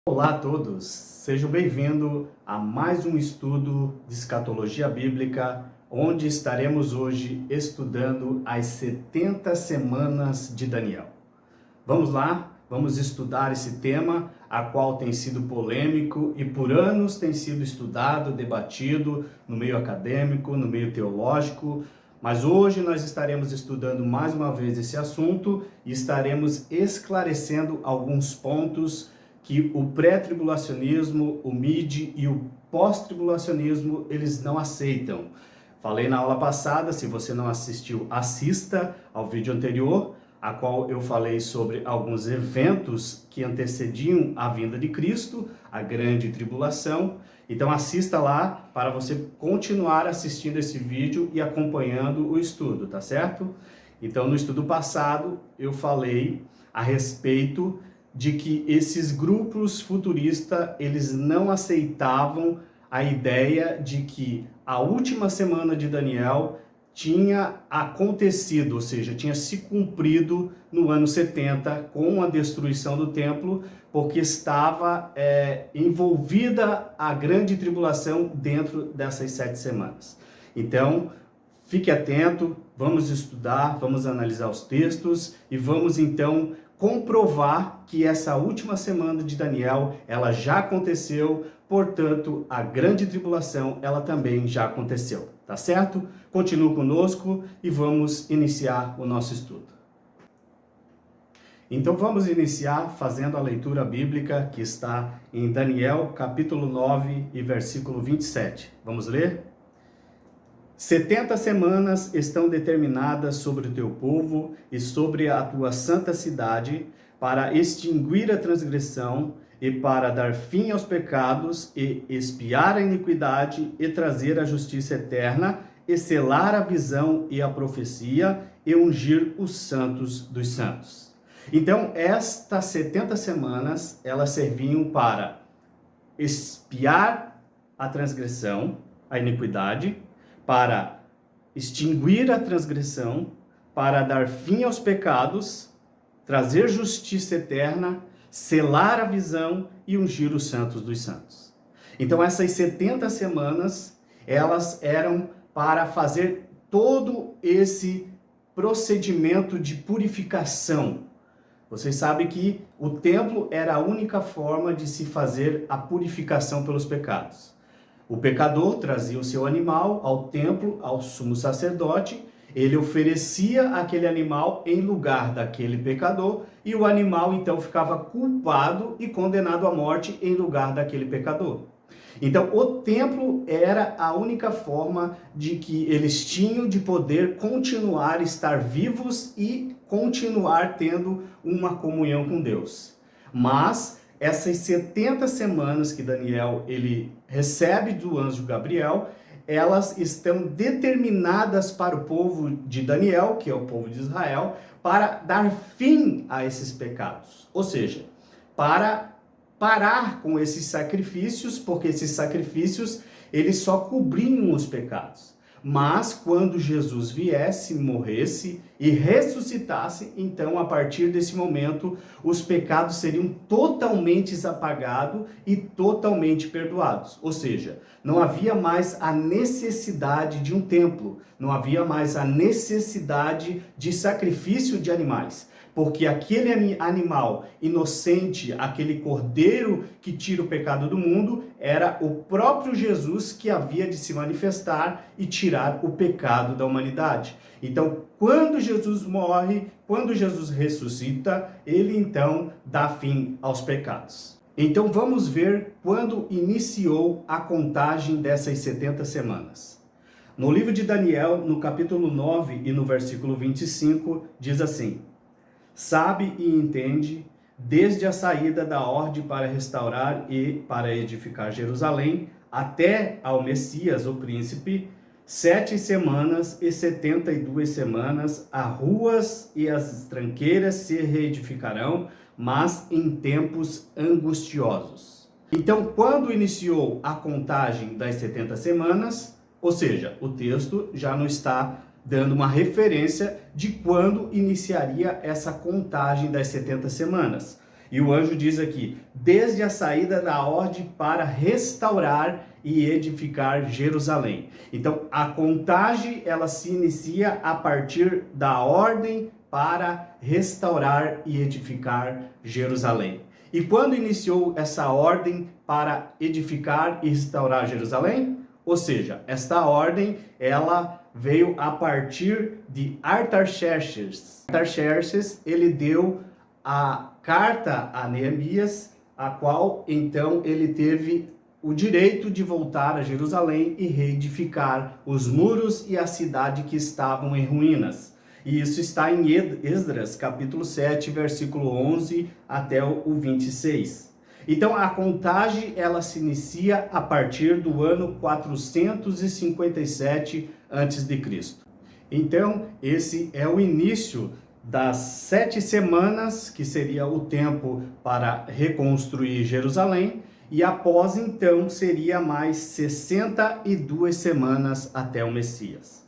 Olá a todos, sejam bem-vindos a mais um estudo de escatologia bíblica, onde estaremos hoje estudando as 70 semanas de Daniel. Vamos lá, vamos estudar esse tema, a qual tem sido polêmico e por anos tem sido estudado, debatido no meio acadêmico, no meio teológico, mas hoje nós estaremos estudando mais uma vez esse assunto e estaremos esclarecendo alguns pontos que o pré-tribulacionismo, o mid e o pós-tribulacionismo, eles não aceitam. Falei na aula passada, se você não assistiu, assista ao vídeo anterior, a qual eu falei sobre alguns eventos que antecediam a vinda de Cristo, a grande tribulação. Então assista lá para você continuar assistindo esse vídeo e acompanhando o estudo, tá certo? Então no estudo passado eu falei a respeito de que esses grupos futuristas, eles não aceitavam a ideia de que a última semana de Daniel tinha acontecido, ou seja, tinha se cumprido no ano 70 com a destruição do templo, porque estava envolvida a grande tribulação dentro dessas 7 semanas. Então, fique atento, vamos estudar, vamos analisar os textos e vamos então comprovar que essa última semana de Daniel, ela já aconteceu, portanto, a grande tribulação, ela também já aconteceu, tá certo? Continue conosco e vamos iniciar o nosso estudo. Então vamos iniciar fazendo a leitura bíblica que está em Daniel, capítulo 9 e versículo 27. Vamos ler? 70 semanas estão determinadas sobre o teu povo e sobre a tua santa cidade, para extinguir a transgressão e para dar fim aos pecados e expiar a iniquidade e trazer a justiça eterna e selar a visão e a profecia e ungir os santos dos santos. Então, estas 70 semanas, elas serviam para expiar a transgressão, a iniquidade, para extinguir a transgressão, para dar fim aos pecados, trazer justiça eterna, selar a visão e ungir os santos dos santos. Então essas 70 semanas, elas eram para fazer todo esse procedimento de purificação. Vocês sabem que o templo era a única forma de se fazer a purificação pelos pecados. O pecador trazia o seu animal ao templo, ao sumo sacerdote, ele oferecia aquele animal em lugar daquele pecador e o animal então ficava culpado e condenado à morte em lugar daquele pecador. Então o templo era a única forma de que eles tinham de poder continuar a estar vivos e continuar tendo uma comunhão com Deus. Mas essas 70 semanas que Daniel ele recebe do anjo Gabriel, elas estão determinadas para o povo de Daniel, que é o povo de Israel, para dar fim a esses pecados. Ou seja, para parar com esses sacrifícios, porque esses sacrifícios eles só cobriam os pecados. Mas quando Jesus viesse, morresse e ressuscitasse, então a partir desse momento os pecados seriam totalmente apagados e totalmente perdoados. Ou seja, não havia mais a necessidade de um templo, não havia mais a necessidade de sacrifício de animais. Porque aquele animal inocente, aquele cordeiro que tira o pecado do mundo, era o próprio Jesus que havia de se manifestar e tirar o pecado da humanidade. Então, quando Jesus morre, quando Jesus ressuscita, ele então dá fim aos pecados. Então vamos ver quando iniciou a contagem dessas 70 semanas. No livro de Daniel, no capítulo 9 e no versículo 25, diz assim: sabe e entende, desde a saída da ordem para restaurar e para edificar Jerusalém, até ao Messias, o príncipe, 7 semanas e 72 semanas, as ruas e as tranqueiras se reedificarão, mas em tempos angustiosos. Então, quando iniciou a contagem das 70 semanas, ou seja, o texto já não está dando uma referência de quando iniciaria essa contagem das 70 semanas. E o anjo diz aqui, desde a saída da ordem para restaurar e edificar Jerusalém. Então, a contagem, ela se inicia a partir da ordem para restaurar e edificar Jerusalém. E quando iniciou essa ordem para edificar e restaurar Jerusalém? Ou seja, esta ordem, ela veio a partir de Artaxerxes. Artaxerxes, ele deu a carta a Neemias, a qual então ele teve o direito de voltar a Jerusalém e reedificar os muros e a cidade que estavam em ruínas. E isso está em Esdras, capítulo 7, versículo 11 até o 26. Então a contagem, ela se inicia a partir do ano 457 a.C. Então esse é o início das 7 semanas, que seria o tempo para reconstruir Jerusalém, e após então seria mais 62 semanas até o Messias.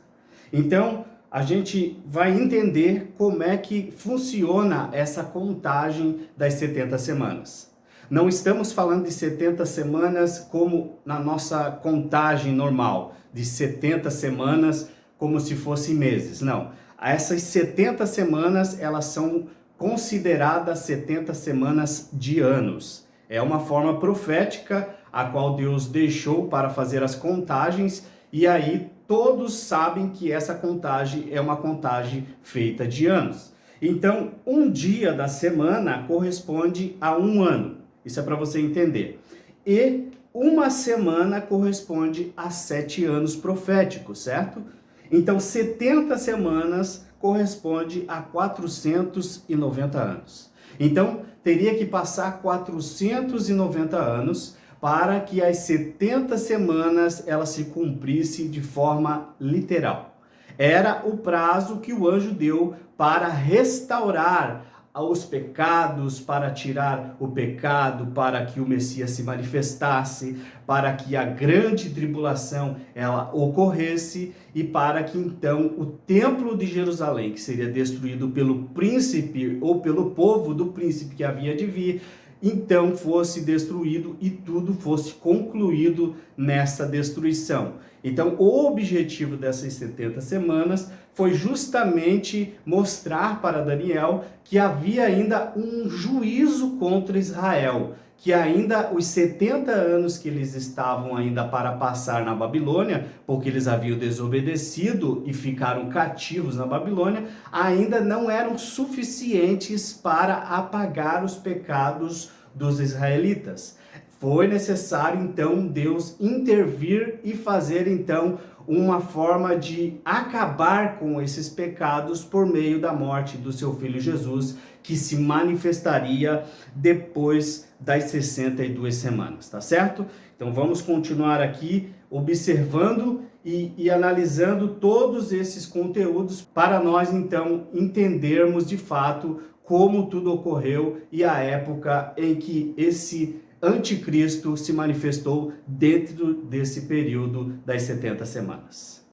Então a gente vai entender como é que funciona essa contagem das 70 semanas. Não estamos falando de 70 semanas como na nossa contagem normal, de 70 semanas como se fossem meses, não. Essas 70 semanas, elas são consideradas 70 semanas de anos. É uma forma profética a qual Deus deixou para fazer as contagens, e aí todos sabem que essa contagem é uma contagem feita de anos. Então, um dia da semana corresponde a um ano. Isso é para você entender. E uma semana corresponde a 7 anos proféticos, certo? Então, 70 semanas corresponde a 490 anos. Então, teria que passar 490 anos para que as 70 semanas elas se cumprissem de forma literal. Era o prazo que o anjo deu para restaurar os pecados, para tirar o pecado, para que o Messias se manifestasse, para que a grande tribulação ela ocorresse e para que então o templo de Jerusalém, que seria destruído pelo príncipe ou pelo povo do príncipe que havia de vir, então fosse destruído e tudo fosse concluído nessa destruição. Então, o objetivo dessas 70 semanas foi justamente mostrar para Daniel que havia ainda um juízo contra Israel, que ainda os 70 anos que eles estavam ainda para passar na Babilônia, porque eles haviam desobedecido e ficaram cativos na Babilônia, ainda não eram suficientes para apagar os pecados dos israelitas. Foi necessário então Deus intervir e fazer então uma forma de acabar com esses pecados por meio da morte do seu filho Jesus, que se manifestaria depois das 62 semanas, tá certo? Então vamos continuar aqui observando e analisando todos esses conteúdos para nós então entendermos de fato como tudo ocorreu e a época em que esse anticristo se manifestou dentro desse período das 70 semanas.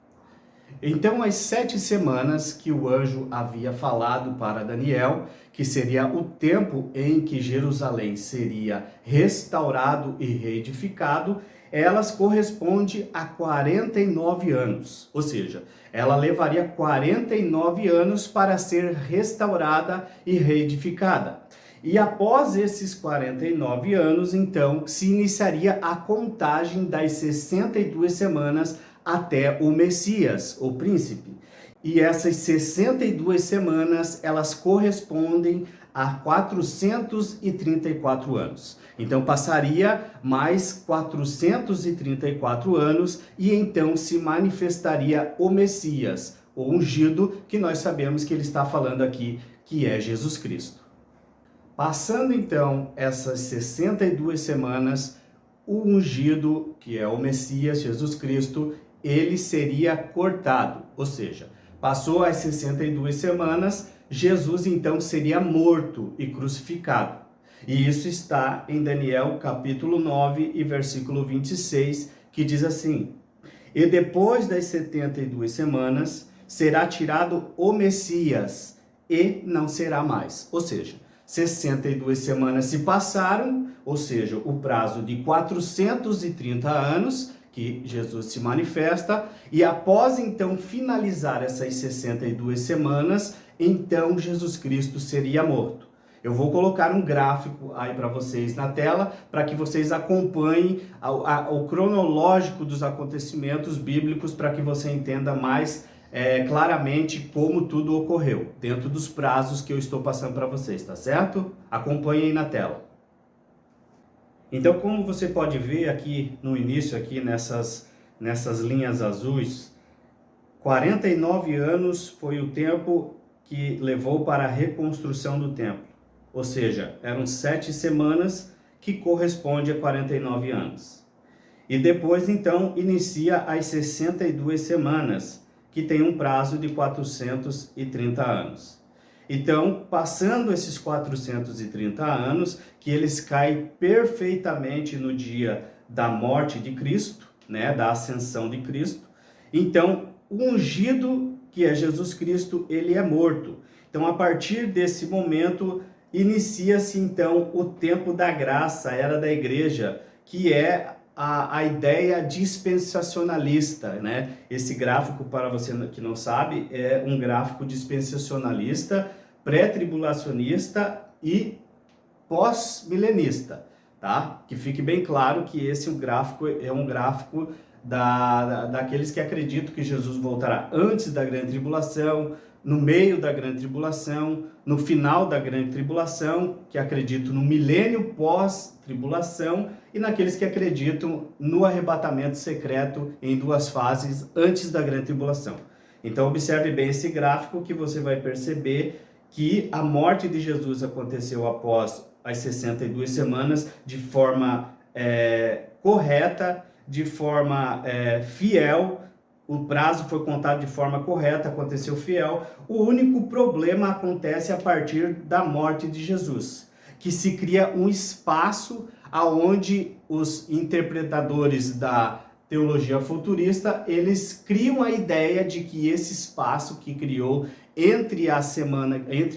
Então, as 7 semanas que o anjo havia falado para Daniel, que seria o tempo em que Jerusalém seria restaurado e reedificado, elas correspondem a 49 anos, ou seja, ela levaria 49 anos para ser restaurada e reedificada. E após esses 49 anos, então, se iniciaria a contagem das 62 semanas até o Messias, o príncipe. E essas 62 semanas, elas correspondem a 434 anos. Então, passaria mais 434 anos e então se manifestaria o Messias, o ungido, que nós sabemos que ele está falando aqui, que é Jesus Cristo. Passando então essas 62 semanas, o ungido, que é o Messias, Jesus Cristo, ele seria cortado, ou seja, passou as 62 semanas, Jesus então seria morto e crucificado. E isso está em Daniel capítulo 9 e versículo 26, que diz assim: E depois das 72 semanas será tirado o Messias e não será mais. Ou seja, 62 semanas se passaram, ou seja, o prazo de 430 anos que Jesus se manifesta, e após então finalizar essas 62 semanas, então Jesus Cristo seria morto. Eu vou colocar um gráfico aí para vocês na tela, para que vocês acompanhem o cronológico dos acontecimentos bíblicos, para que você entenda mais claramente como tudo ocorreu, dentro dos prazos que eu estou passando para vocês, tá certo? Acompanhem aí na tela. Então, como você pode ver aqui no início, aqui nessas linhas azuis, 49 anos foi o tempo que levou para a reconstrução do templo. Ou seja, eram 7 semanas, que corresponde a 49 anos. E depois, então, inicia as 62 semanas, que tem um prazo de 430 anos. Então, passando esses 430 anos, que eles caem perfeitamente no dia da morte de Cristo, né, da ascensão de Cristo, então, o ungido, que é Jesus Cristo, ele é morto. Então, a partir desse momento, inicia-se então o tempo da graça, a era da igreja, que é a ideia dispensacionalista, né? Esse gráfico, para você que não sabe, é um gráfico dispensacionalista, pré-tribulacionista e pós-milenista, tá? Que fique bem claro que esse gráfico é um gráfico daqueles que acreditam que Jesus voltará antes da grande tribulação, no meio da grande tribulação, no final da grande tribulação, que acreditam no milênio pós-tribulação, e naqueles que acreditam no arrebatamento secreto em 2 fases antes da grande tribulação. Então observe bem esse gráfico, que você vai perceber que a morte de Jesus aconteceu após as 62 semanas de forma correta, de forma fiel. O prazo foi contado de forma correta, aconteceu fiel. O único problema acontece a partir da morte de Jesus, que se cria um espaço aonde os interpretadores da teologia futurista, eles criam a ideia de que esse espaço que criou entre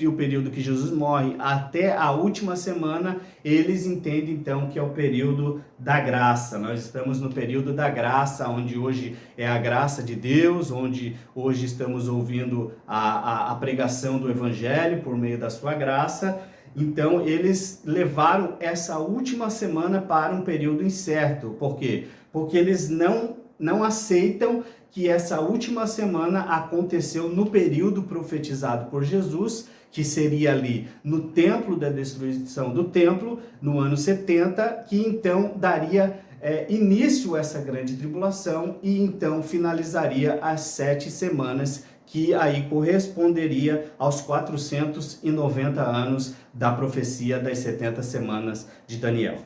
o período que Jesus morre até a última semana, eles entendem então que é o período da graça. Nós estamos no período da graça, onde hoje é a graça de Deus, onde hoje estamos ouvindo a pregação do Evangelho por meio da sua graça. Então eles levaram essa última semana para um período incerto. Por quê? Porque eles não aceitam que essa última semana aconteceu no período profetizado por Jesus, que seria ali no templo da destruição do templo, no ano 70, que então daria início a essa grande tribulação e então finalizaria as 7 semanas, que aí corresponderia aos 490 anos da profecia das 70 semanas de Daniel.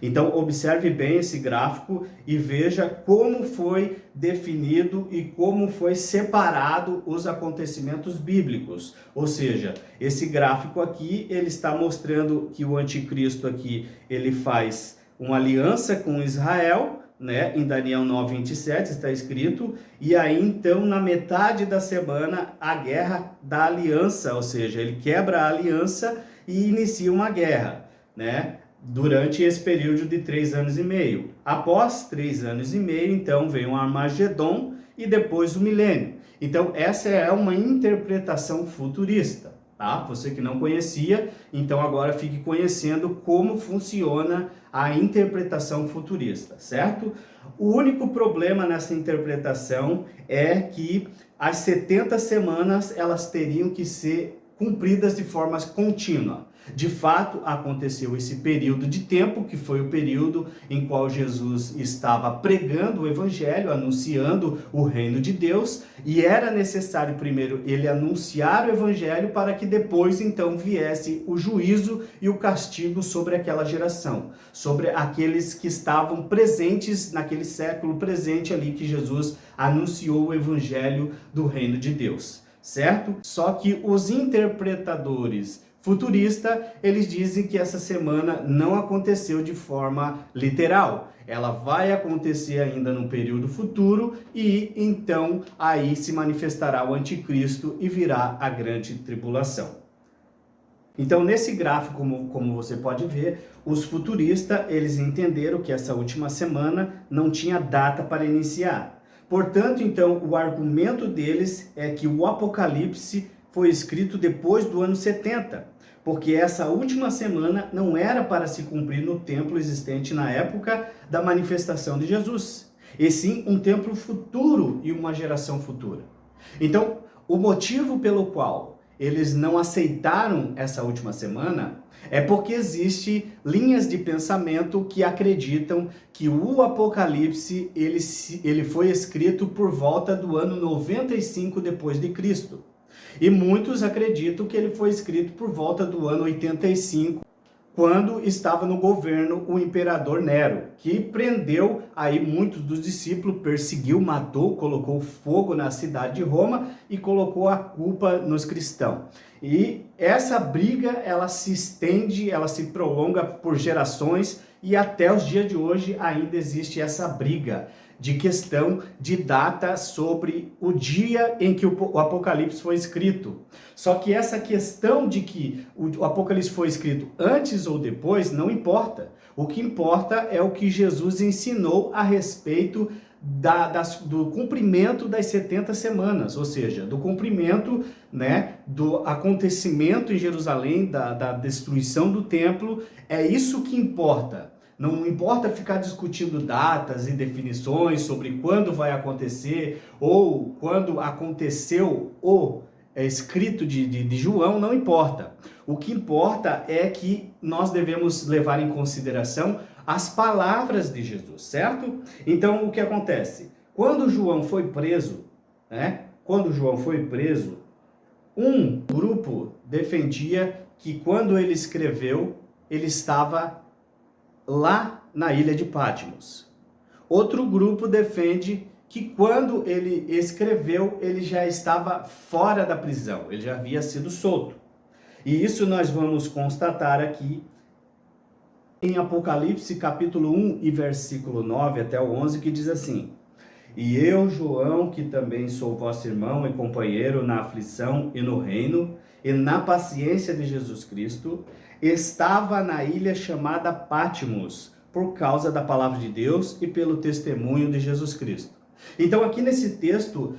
Então, observe bem esse gráfico e veja como foi definido e como foi separado os acontecimentos bíblicos. Ou seja, esse gráfico aqui, ele está mostrando que o anticristo aqui, ele faz uma aliança com Israel, né? Em Daniel 9:27 está escrito, e aí então na metade da semana a guerra da aliança, ou seja, ele quebra a aliança e inicia uma guerra, né? Durante esse período de 3 anos e meio. Após 3 anos e meio, então, vem o Armagedon e depois o milênio. Então, essa é uma interpretação futurista, tá? Você que não conhecia, então agora fique conhecendo como funciona a interpretação futurista, certo? O único problema nessa interpretação é que as 70 semanas, elas teriam que ser cumpridas de forma contínua. De fato, aconteceu esse período de tempo, que foi o período em qual Jesus estava pregando o Evangelho, anunciando o reino de Deus, e era necessário primeiro ele anunciar o Evangelho para que depois então viesse o juízo e o castigo sobre aquela geração, sobre aqueles que estavam presentes naquele século presente ali que Jesus anunciou o Evangelho do reino de Deus, certo? Só que os interpretadores futurista, eles dizem que essa semana não aconteceu de forma literal. Ela vai acontecer ainda no período futuro e então aí se manifestará o anticristo e virá a grande tribulação. Então, nesse gráfico, como você pode ver, os futuristas, eles entenderam que essa última semana não tinha data para iniciar. Portanto, então, o argumento deles é que o Apocalipse foi escrito depois do ano 70, porque essa última semana não era para se cumprir no templo existente na época da manifestação de Jesus, e sim um templo futuro e uma geração futura. Então, o motivo pelo qual eles não aceitaram essa última semana é porque existe linhas de pensamento que acreditam que o Apocalipse ele foi escrito por volta do ano 95 depois de Cristo. E muitos acreditam que ele foi escrito por volta do ano 85, quando estava no governo o imperador Nero, que prendeu aí muitos dos discípulos, perseguiu, matou, colocou fogo na cidade de Roma e colocou a culpa nos cristãos. E essa briga, ela se estende, ela se prolonga por gerações e até os dias de hoje ainda existe essa briga de questão de data sobre o dia em que o Apocalipse foi escrito. Só que essa questão de que o Apocalipse foi escrito antes ou depois não importa. O que importa é o que Jesus ensinou a respeito do cumprimento das 70 semanas, ou seja, do cumprimento, né, do acontecimento em Jerusalém, da destruição do templo. É isso que importa. Não importa ficar discutindo datas e definições sobre quando vai acontecer ou quando aconteceu o escrito de João, não importa. O que importa é que nós devemos levar em consideração as palavras de Jesus, certo? Então, o que acontece? Quando João foi preso, né? Quando João foi preso, um grupo defendia que quando ele escreveu, ele estava lá na ilha de Patmos. Outro grupo defende que quando ele escreveu, ele já estava fora da prisão, ele já havia sido solto. E isso nós vamos constatar aqui em Apocalipse capítulo 1 e versículo 9 até o 11, que diz assim: E eu, João, que também sou vosso irmão e companheiro na aflição e no reino, e na paciência de Jesus Cristo, estava na ilha chamada Patmos, por causa da palavra de Deus e pelo testemunho de Jesus Cristo. Então aqui nesse texto,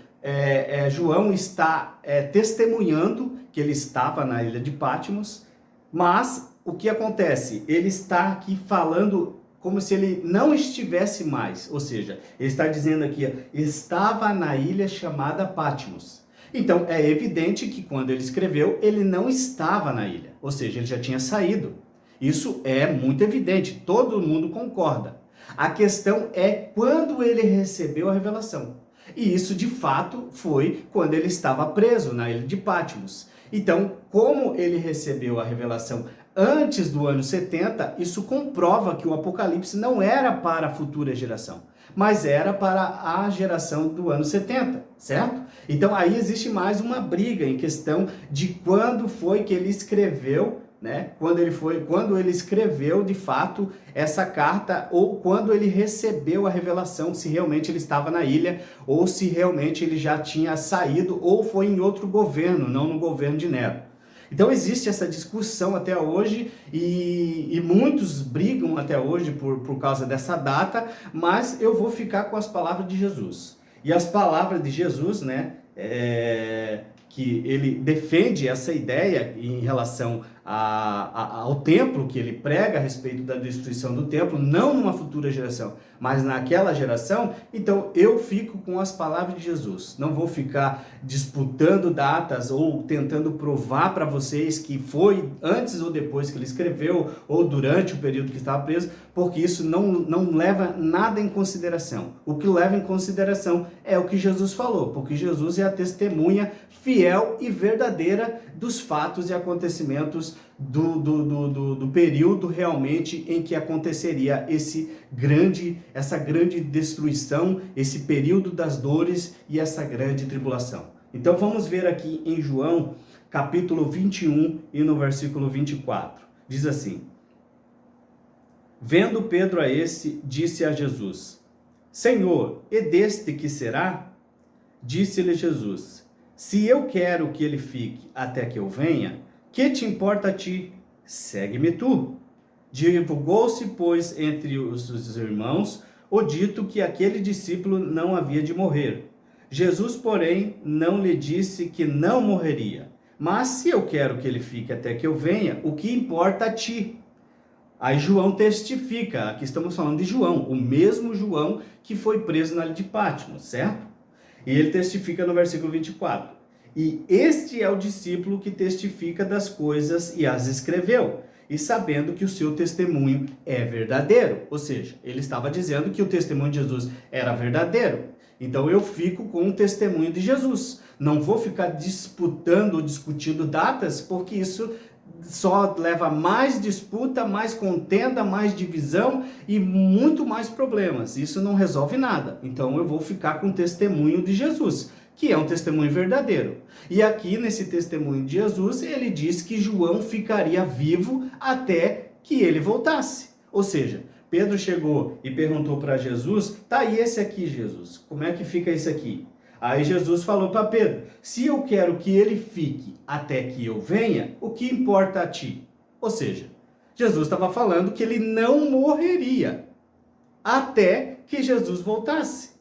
João está testemunhando que ele estava na ilha de Patmos, mas o que acontece? Ele está aqui falando como se ele não estivesse mais, ou seja, ele está dizendo aqui, estava na ilha chamada Patmos. Então, é evidente que quando ele escreveu, ele não estava na ilha, ou seja, ele já tinha saído. Isso é muito evidente, todo mundo concorda. A questão é quando ele recebeu a revelação. E isso, de fato, foi quando ele estava preso na ilha de Patmos. Então, como ele recebeu a revelação antes do ano 70, isso comprova que o Apocalipse não era para a futura geração, mas era para a geração do ano 70, certo? Então aí existe mais uma briga em questão de quando foi que ele escreveu, né? Quando ele escreveu de fato essa carta, ou quando ele recebeu a revelação, se realmente ele estava na ilha, ou se realmente ele já tinha saído, ou foi em outro governo, não no governo de Nero. Então existe essa discussão até hoje e muitos brigam até hoje por causa dessa data, mas eu vou ficar com as palavras de Jesus. E as palavras de Jesus, né, que ele defende essa ideia em relação ao templo, que ele prega a respeito da destruição do templo, não numa futura geração, mas naquela geração. Então eu fico com as palavras de Jesus. Não vou ficar disputando datas ou tentando provar para vocês que foi antes ou depois que ele escreveu, ou durante o período que estava preso, porque isso não leva nada em consideração. O que leva em consideração é o que Jesus falou, porque Jesus é a testemunha fiel e verdadeira dos fatos e acontecimentos do período realmente em que aconteceria essa grande destruição, esse período das dores e essa grande tribulação. Então vamos ver aqui em João, capítulo 21 e no versículo 24. Diz assim: Vendo Pedro a esse, disse a Jesus: Senhor, e deste que será? Disse-lhe Jesus: Se eu quero que ele fique até que eu venha, Que te importa a ti? Segue-me tu. Divulgou-se, pois, entre os irmãos o dito que aquele discípulo não havia de morrer. Jesus, porém, não lhe disse que não morreria. Mas se eu quero que ele fique até que eu venha, o que importa a ti? Aí João testifica, aqui estamos falando de João, o mesmo João que foi preso na ilha de Patmos, certo? E ele testifica no versículo 24. E este é o discípulo que testifica das coisas e as escreveu, e sabendo que o seu testemunho é verdadeiro. Ou seja, ele estava dizendo que o testemunho de Jesus era verdadeiro. Então eu fico com o testemunho de Jesus. Não vou ficar disputando ou discutindo datas, porque isso só leva a mais disputa, mais contenda, mais divisão e muito mais problemas. Isso não resolve nada. Então eu vou ficar com o testemunho de Jesus, que é um testemunho verdadeiro. E aqui nesse testemunho de Jesus, ele diz que João ficaria vivo até que ele voltasse. Ou seja, Pedro chegou e perguntou para Jesus: tá, e esse aqui, Jesus? Como é que fica esse aqui? Aí Jesus falou para Pedro: se eu quero que ele fique até que eu venha, o que importa a ti? Ou seja, Jesus estava falando que ele não morreria até que Jesus voltasse.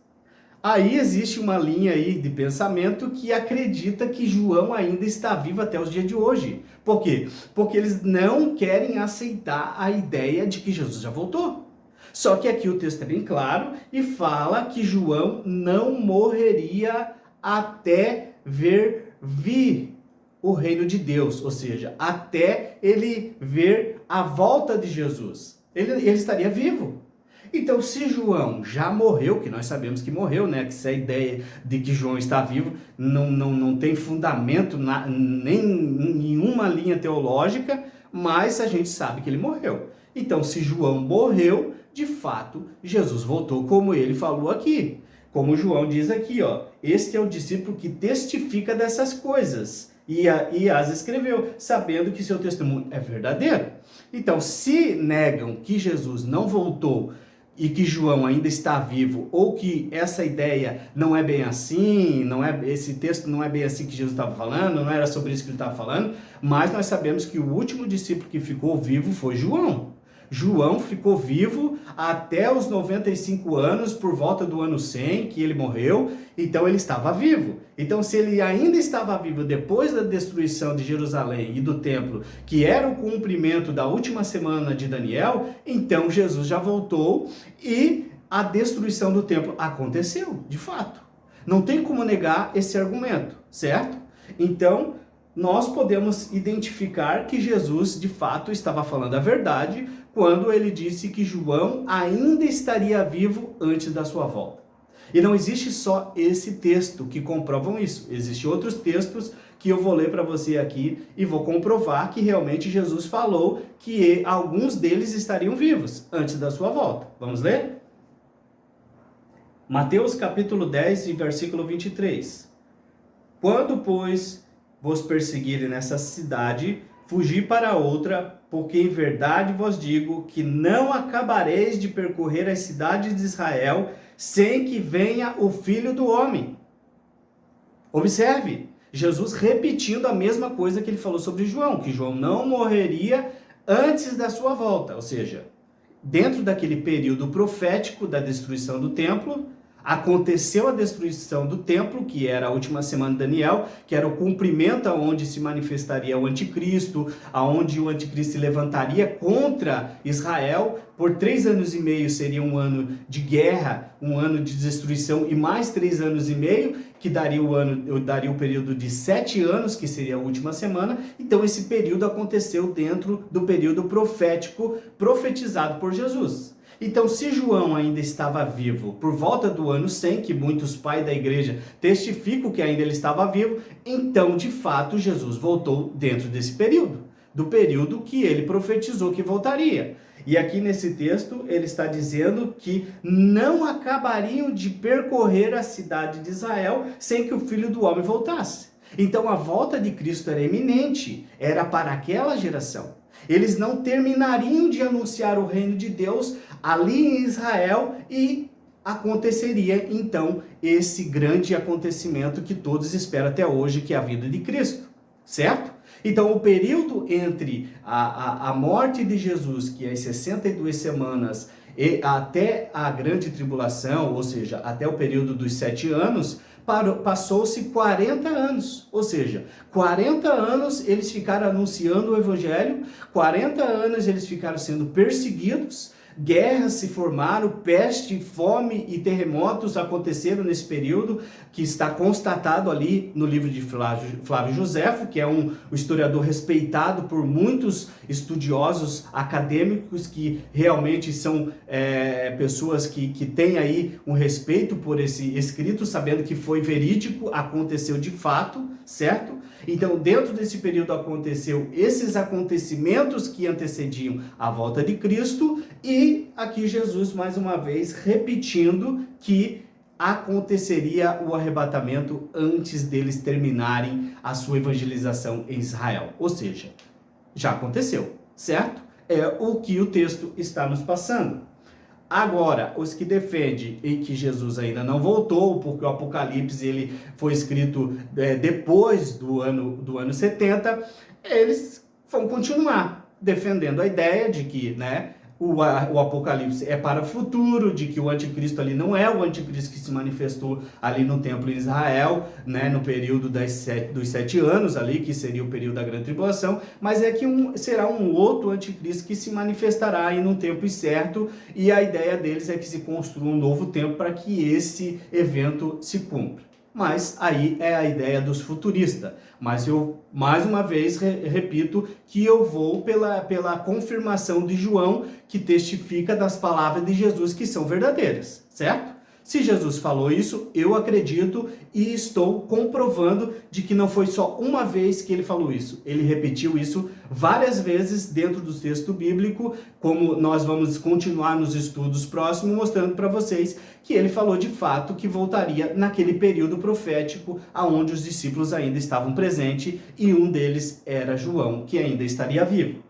Aí existe uma linha aí de pensamento que acredita que João ainda está vivo até os dias de hoje. Por quê? Porque eles não querem aceitar a ideia de que Jesus já voltou. Só que aqui o texto é bem claro e fala que João não morreria até ver vir o reino de Deus, ou seja, até ele ver a volta de Jesus. Ele estaria vivo. Então, se João já morreu, que nós sabemos que morreu, né? Que essa ideia de que João está vivo não tem fundamento nem em nenhuma linha teológica, mas a gente sabe que ele morreu. Então, se João morreu, de fato, Jesus voltou, como ele falou aqui. Como João diz aqui, ó, este é o discípulo que testifica dessas coisas e as escreveu, sabendo que seu testemunho é verdadeiro. Então, se negam que Jesus não voltou e que João ainda está vivo, ou que essa ideia não é bem assim, esse texto não é bem assim que Jesus estava falando, não era sobre isso que ele estava falando, mas nós sabemos que o último discípulo que ficou vivo foi João. João ficou vivo até os 95 anos, por volta do ano 100, que ele morreu, então ele estava vivo. Então, se ele ainda estava vivo depois da destruição de Jerusalém e do templo, que era o cumprimento da última semana de Daniel, então Jesus já voltou e a destruição do templo aconteceu, de fato. Não tem como negar esse argumento, certo? Então, nós podemos identificar que Jesus, de fato, estava falando a verdade quando ele disse que João ainda estaria vivo antes da sua volta. E não existe só esse texto que comprovam isso. Existem outros textos que eu vou ler para você aqui e vou comprovar que realmente Jesus falou que alguns deles estariam vivos antes da sua volta. Vamos ler? Mateus capítulo 10, versículo 23. Quando, pois, vos perseguirem nessa cidade, fugi para outra, porque em verdade vos digo que não acabareis de percorrer as cidades de Israel sem que venha o Filho do Homem. Observe, Jesus repetindo a mesma coisa que ele falou sobre João, que João não morreria antes da sua volta, ou seja, dentro daquele período profético da destruição do templo, aconteceu a destruição do templo, que era a última semana de Daniel, que era o cumprimento aonde se manifestaria o anticristo, aonde o anticristo se levantaria contra Israel. Por 3 anos e meio seria um ano de guerra, um ano de destruição, e mais 3 anos e meio, que daria o período de 7 anos, que seria a última semana. Então esse período aconteceu dentro do período profético, profetizado por Jesus. Então, se João ainda estava vivo por volta do ano 100, que muitos pais da igreja testificam que ainda ele estava vivo, então, de fato, Jesus voltou dentro desse período, do período que ele profetizou que voltaria. E aqui nesse texto, ele está dizendo que não acabariam de percorrer a cidade de Israel sem que o Filho do Homem voltasse. Então, a volta de Cristo era iminente, era para aquela geração. Eles não terminariam de anunciar o reino de Deus ali em Israel e aconteceria então esse grande acontecimento que todos esperam até hoje, que é a vinda de Cristo, certo? Então, o período entre a morte de Jesus, que é as 62 semanas, e até a grande tribulação, ou seja, até o período dos 7 anos, passou-se 40 anos. Ou seja, 40 anos eles ficaram anunciando o evangelho, 40 anos eles ficaram sendo perseguidos, guerras se formaram, peste, fome e terremotos aconteceram nesse período, que está constatado ali no livro de Flávio Joséfo, que é um historiador respeitado por muitos estudiosos acadêmicos, que realmente são pessoas que têm aí um respeito por esse escrito, sabendo que foi verídico, aconteceu de fato, certo? Então, dentro desse período aconteceu esses acontecimentos que antecediam a volta de Cristo, e aqui Jesus, mais uma vez, repetindo que aconteceria o arrebatamento antes deles terminarem a sua evangelização em Israel. Ou seja, já aconteceu, certo? É o que o texto está nos passando. Agora, os que defendem que Jesus ainda não voltou, porque o Apocalipse ele foi escrito depois do ano 70, eles vão continuar defendendo a ideia de que, né, o Apocalipse é para o futuro, de que o anticristo ali não é o anticristo que se manifestou ali no templo em Israel, né, no período dos 7 anos ali, que seria o período da grande tribulação, mas é que será um outro anticristo que se manifestará aí num tempo incerto, e a ideia deles é que se construa um novo tempo para que esse evento se cumpra. Mas aí é a ideia dos futuristas. Mas eu, mais uma vez, repito que eu vou pela confirmação de João, que testifica das palavras de Jesus que são verdadeiras, certo? Se Jesus falou isso, eu acredito e estou comprovando de que não foi só uma vez que ele falou isso. Ele repetiu isso várias vezes dentro do texto bíblico, como nós vamos continuar nos estudos próximos, mostrando para vocês que ele falou de fato que voltaria naquele período profético aonde os discípulos ainda estavam presentes, e um deles era João, que ainda estaria vivo.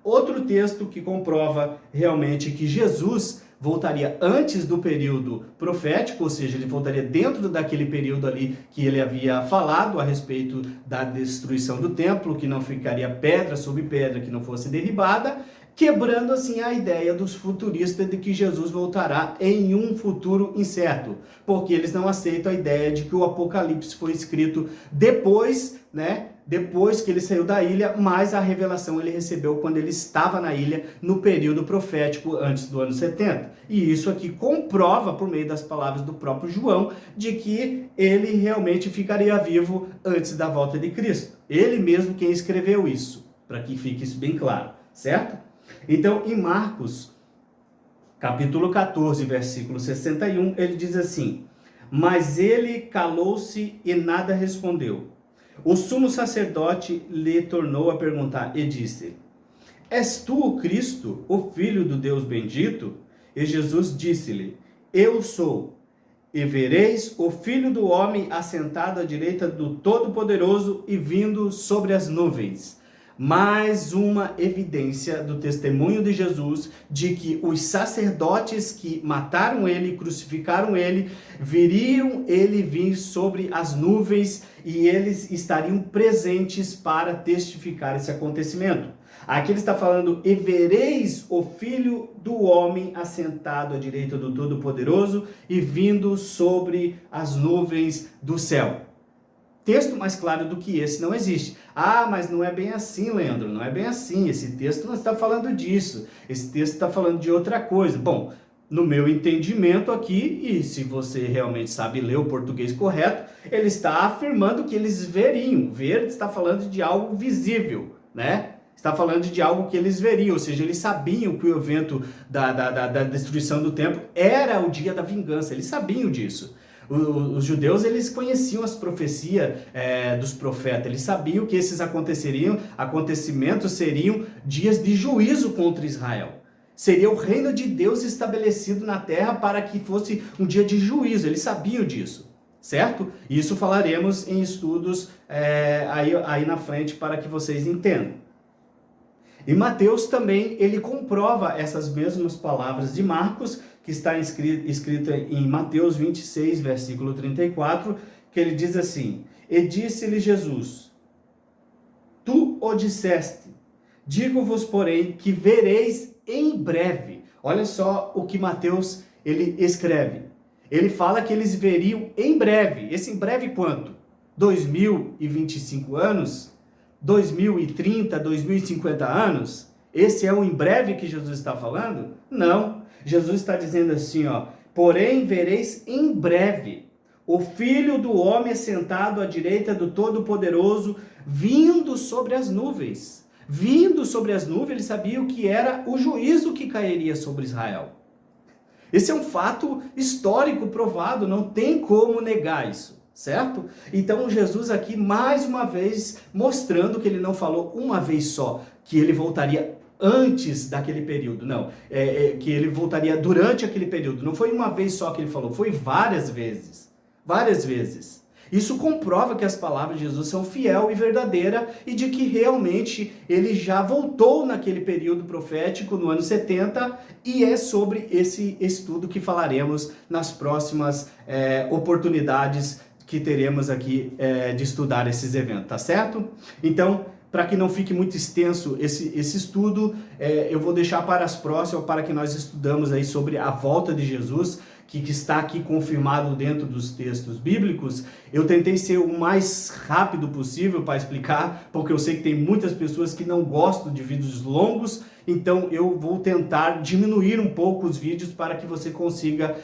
Outro texto que comprova realmente que Jesus voltaria antes do período profético, ou seja, ele voltaria dentro daquele período ali que ele havia falado a respeito da destruição do templo, que não ficaria pedra sobre pedra que não fosse derribada, quebrando assim a ideia dos futuristas de que Jesus voltará em um futuro incerto, porque eles não aceitam a ideia de que o Apocalipse foi escrito depois, né? Depois que ele saiu da ilha, mas a revelação ele recebeu quando ele estava na ilha, no período profético antes do ano 70. E isso aqui comprova, por meio das palavras do próprio João, de que ele realmente ficaria vivo antes da volta de Cristo. Ele mesmo quem escreveu isso, para que fique isso bem claro, certo? Então, em Marcos, capítulo 14, versículo 61, ele diz assim: mas ele calou-se e nada respondeu. O sumo sacerdote lhe tornou a perguntar e disse: és tu o Cristo, o Filho do Deus bendito? E Jesus disse-lhe: eu sou. E vereis o Filho do Homem assentado à direita do Todo-Poderoso e vindo sobre as nuvens. Mais uma evidência do testemunho de Jesus de que os sacerdotes que mataram ele, crucificaram ele, viriam ele vir sobre as nuvens e eles estariam presentes para testificar esse acontecimento. Aqui ele está falando: e vereis o Filho do Homem assentado à direita do Todo-Poderoso e vindo sobre as nuvens do céu. Texto mais claro do que esse não existe. Ah, mas não é bem assim, Leandro, não é bem assim. Esse texto não está falando disso. Esse texto está falando de outra coisa. Bom, no meu entendimento aqui, e se você realmente sabe ler o português correto, ele está afirmando que eles veriam. Ver está falando de algo visível, né? Está falando de algo que eles veriam, ou seja, eles sabiam que o evento da destruição do templo era o dia da vingança. Eles sabiam disso. Os judeus, eles conheciam as profecias dos profetas, eles sabiam que esses acontecimentos seriam dias de juízo contra Israel. Seria o reino de Deus estabelecido na terra para que fosse um dia de juízo, eles sabiam disso, certo? Isso falaremos em estudos aí na frente para que vocês entendam. E Mateus também, ele comprova essas mesmas palavras de Marcos, que está escrita em Mateus 26, versículo 34, que ele diz assim: e disse-lhe Jesus: tu o disseste. Digo-vos, porém, que vereis em breve. Olha só o que Mateus ele escreve. Ele fala que eles veriam em breve. Esse em breve quanto? 2025 anos? 2030, 2050 anos? Esse é o em breve que Jesus está falando? Não. Jesus está dizendo assim, ó. Porém vereis em breve o Filho do Homem sentado à direita do Todo-Poderoso, vindo sobre as nuvens. Vindo sobre as nuvens, ele sabia o que era o juízo que cairia sobre Israel. Esse é um fato histórico provado, não tem como negar isso, certo? Então Jesus aqui mais uma vez mostrando que ele não falou uma vez só, que ele voltaria antes daquele período, não, que ele voltaria durante aquele período. Não foi uma vez só que ele falou, foi várias vezes. Várias vezes. Isso comprova que as palavras de Jesus são fiel e verdadeira e de que realmente ele já voltou naquele período profético no ano 70 e é sobre esse estudo que falaremos nas próximas oportunidades que teremos aqui de estudar esses eventos, tá certo? Então, para que não fique muito extenso esse estudo, eu vou deixar para as próximas, para que nós estudamos aí sobre a volta de Jesus, que está aqui confirmado dentro dos textos bíblicos. Eu tentei ser o mais rápido possível para explicar, porque eu sei que tem muitas pessoas que não gostam de vídeos longos, então eu vou tentar diminuir um pouco os vídeos para que você consiga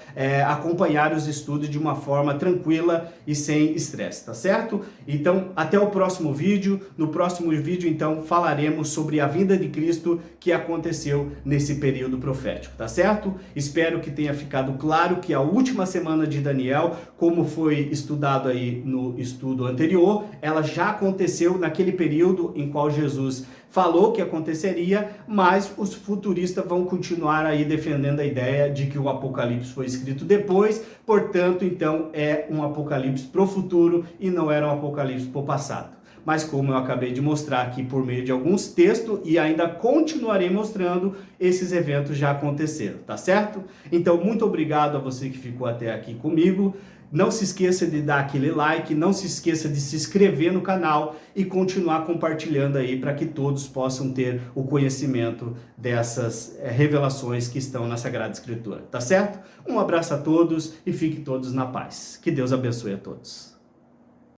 acompanhar os estudos de uma forma tranquila e sem estresse, tá certo? Então, até o próximo vídeo. No próximo vídeo, então, falaremos sobre a vinda de Cristo que aconteceu nesse período profético, tá certo? Espero que tenha ficado claro que a última semana de Daniel, como foi estudado aí no estudo anterior, ela já aconteceu naquele período em qual Jesus falou que aconteceria, mas os futuristas vão continuar aí defendendo a ideia de que o Apocalipse foi escrito depois, portanto, então, é um Apocalipse pro futuro e não era um Apocalipse pro passado. Mas como eu acabei de mostrar aqui por meio de alguns textos e ainda continuarei mostrando, esses eventos já aconteceram, tá certo? Então, muito obrigado a você que ficou até aqui comigo. Não se esqueça de dar aquele like, não se esqueça de se inscrever no canal e continuar compartilhando aí para que todos possam ter o conhecimento dessas revelações que estão na Sagrada Escritura, tá certo? Um abraço a todos e fiquem todos na paz. Que Deus abençoe a todos.